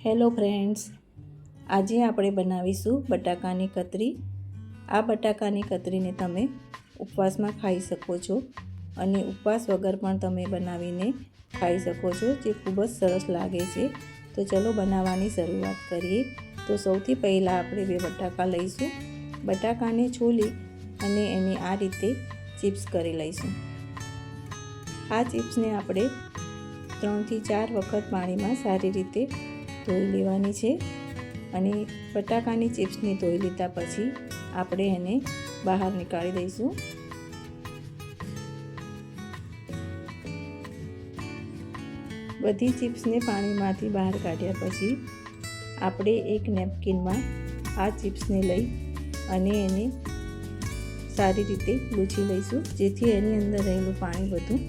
Hello friends, આજે આપણે બનાવીશું બટાકાની કતરી। આ બટાકાની કતરીને તમે ઉપવાસમાં ખાઈ શકો છો અને ઉપવાસ વગર પણ તમે બનાવીને ખાઈ શકો છો, જે ખૂબ જ સરસ લાગે છે। તો ચલો બનાવવાની શરૂઆત કરીએ। તો સૌથી પહેલાં આપણે 2 બટાકા લઈશું। બટાકાને છોલી અને એની આ રીતે ચિપ્સ કરી લઈશું। આ ચિપ્સને આપણે 3 થી 4 વખત પાણીમાં સારી રીતે ધોઈ લેવાની છે અને બટાકાની ચિપ્સને ધોઈ લીધા પછી આપણે એને બહાર નીકાળી દઈશું। બધી ચિપ્સને પાણીમાંથી બહાર કાઢ્યા પછી આપણે એક નેપકિનમાં આ ચિપ્સને લઈ અને એને સારી રીતે લૂછી લઈશું, જેથી એની અંદર રહેલું પાણી બધું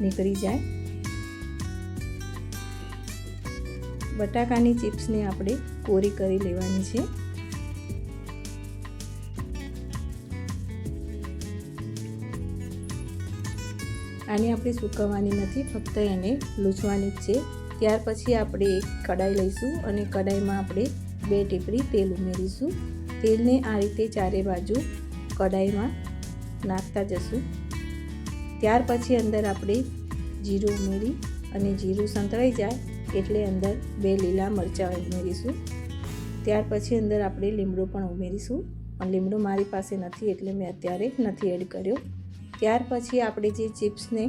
નીકળી જાય। બટાકાની ચિપ્સને આપણે કોરી કરી લેવાની છે। આને આપણે સૂકવવાની નથી, ફક્ત એને લૂછવાની જ છે। ત્યાર પછી આપણે એક કડાઈ લઈશું અને કડાઈમાં આપણે 2 ટીપરી તેલ ઉમેરીશું। તેલને આ રીતે ચારે બાજુ કડાઈમાં નાખતા જશું। ત્યાર પછી અંદર આપણે જીરું ઉમેરી અને જીરું સંતળાઈ જાય એટલે અંદર 2 લીલા મરચાં ઉમેરીશું। ત્યાર પછી અંદર આપણે લીમડો પણ ઉમેરીશું, પણ લીમડો મારી પાસે નથી એટલે મેં અત્યારે નથી એડ કર્યો। ત્યાર પછી આપણે જે ચિપ્સને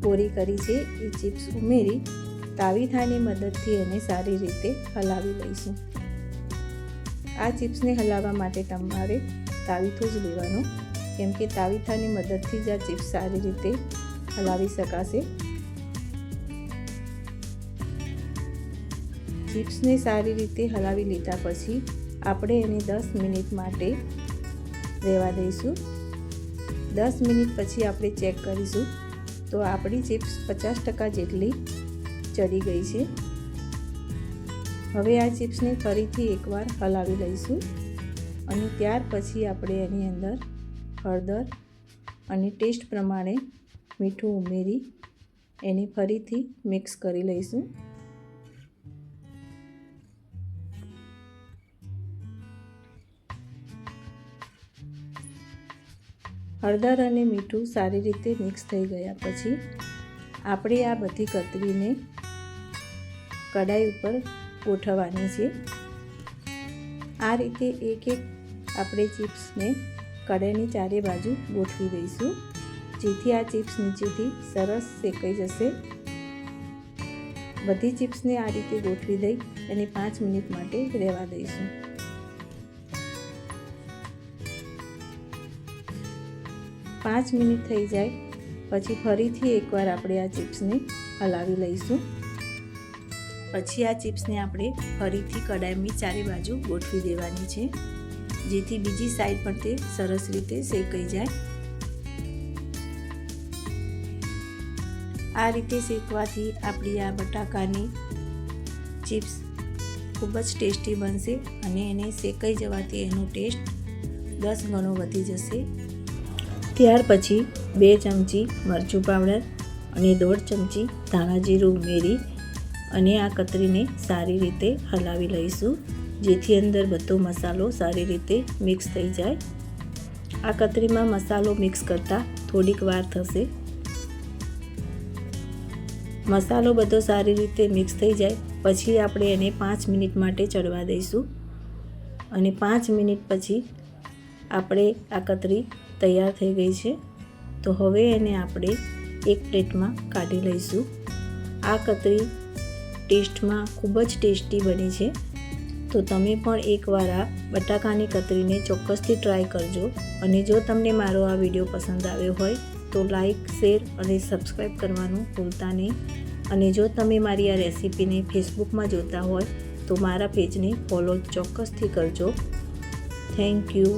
કોરી કરી છે એ ચિપ્સ ઉમેરી તાવીથાની મદદથી એને સારી રીતે હલાવી લઈશું। આ ચિપ્સને હલાવવા માટે તમારે તાવીથો જ લેવાનો, કેમ કે તાવીથાની મદદથી જ આ ચિપ્સ સારી રીતે હલાવી શકાશે। ચિપ્સને સારી રીતે હલાવી લીધા પછી આપણે એને 10 મિનિટ માટે રહેવા દઈશું। 10 મિનિટ પછી આપણે ચેક કરીશું તો આપણી ચિપ્સ 50% જેટલી ચડી ગઈ છે। હવે આ ચિપ્સને ફરીથી એકવાર હલાવી લઈશું અને ત્યાર પછી આપણે એની અંદર હળદર અને ટેસ્ટ પ્રમાણે મીઠું ઉમેરી એને ફરીથી મિક્સ કરી લઈશું। હળદર અને મીઠું સારી રીતે મિક્સ થઈ ગયા પછી આપણે આ બધી કતરીને કડાઈ ઉપર ગોઠવવાની છે। આ રીતે એક એક આપણે ચિપ્સને કડાઈની ચારે બાજુ ગોઠવી દઈશું, જેથી આ ચિપ્સ નીચેથી સરસ શેકાઈ જશે। બધી ચિપ્સને આ રીતે ગોઠવી દઈ અને 5 મિનિટ માટે રહેવા દઈશું। 5 મિનિટ થઈ જાય પછી ફરીથી એકવાર આપણે આ ચિપ્સને હલાવી લઈશું। પછી આ ચિપ્સને આપણે ફરીથી કડાઈની ચારે બાજુ ગોઠવી દેવાની છે, જેથી બીજી સાઈડ પણ તે સરસ રીતે શેકાઈ જાય। આ રીતે શેકવાથી આપણી આ બટાકાની ચિપ્સ ખૂબ જ ટેસ્ટી બનશે અને એને શેકાઈ જવાથી એનો ટેસ્ટ 10 ગણો વધી જશે। ત્યાર પછી 2 ચમચી મરચું પાવડર અને 1.5 ચમચી ધાણા જીરું ઉમેરી અને આ કતરીને સારી રીતે હલાવી લઈશું, જેથી અંદર બધો મસાલો સારી રીતે મિક્સ થઈ જાય। આ કતરીમાં મસાલો મિક્સ કરતાં થોડીક વાર થશે। મસાલો બધો સારી રીતે મિક્સ થઈ જાય પછી આપણે એને 5 મિનિટ માટે ચડવા દઈશું અને 5 મિનિટ પછી આપણે આ કતરી તૈયાર થઈ ગઈ છે। તો હવે એને આપણે એક પ્લેટમાં કાઢી લઈશું। આ કતરી ટેસ્ટમાં ખૂબ જ ટેસ્ટી બની છે, તો તમે પણ એકવાર આ બટાકાની કતરીને ચોક્કસથી ટ્રાય કરજો। અને જો તમને મારો આ વિડીયો પસંદ આવ્યો હોય તો લાઈક, શેર અને સબસ્ક્રાઈબ કરવાનું ભૂલતા નહીં। અને જો તમે મારી આ રેસીપીને ફેસબુકમાં જોતા હોય તો મારા પેજને ફોલો ચોક્કસથી કરજો। Thank you.